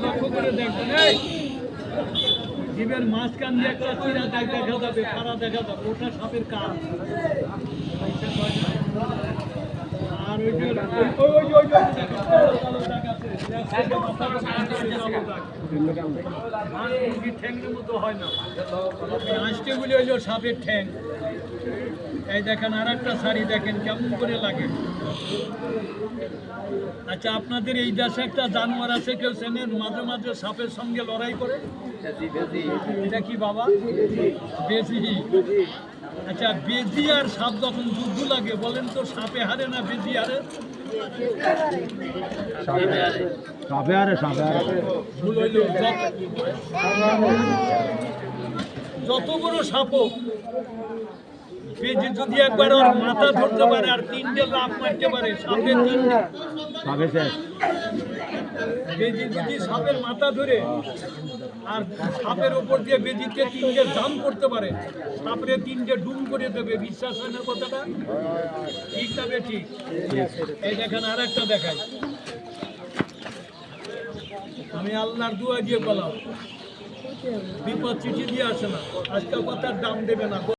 লক্ষ্য করে দেখবেন, জীবের মাঝখান দিয়ে একটা চিরা দাগ দেখা যাবে, খাড়া দেখা যাবে, ওটা সাপের কাজ। আর ওই যে ঠ্যাংয়ের মতো হয় না, আঁশটেগুলি হইল সাপের ঠ্যাং। এই দেখেন আর একটা শাড়ি দেখেন কেমন করে লাগে। আচ্ছা, আপনাদের এই দেশে একটা জানোয়ার আছে কেউ চেনেন, মাঝে মাঝে সাপের সঙ্গে লড়াই করে? এটা কি বাবা? বেজি। আচ্ছা, বেজি আর সাপ যখন যুদ্ধ লাগে বলেন তো সাপে হারে না বেজি হারে? ভুল হইল। যত বড় সাপ বেজি যদি একবার ওর মাথা ধরতে পারে আর তিনটে লাফ মারতে পারে, সাপের তিনটে বেজি যদি সাপের মাথা ধরে আর সাপের উপর দিয়ে বেজিতে তিনটে জাম করতে পারে, সাপরে তিনটে ডুম করে দেবে। বিশ্বাস হয় না কথাটা? ঠিক তবে ঠিক। এই দেখেন আর একটা দেখাই, আমি আল্লাহর দোয়া দিয়ে বললাম, বিপদ চিঠি দিয়ে আসে না, আজকাল কথার দাম দেবে না।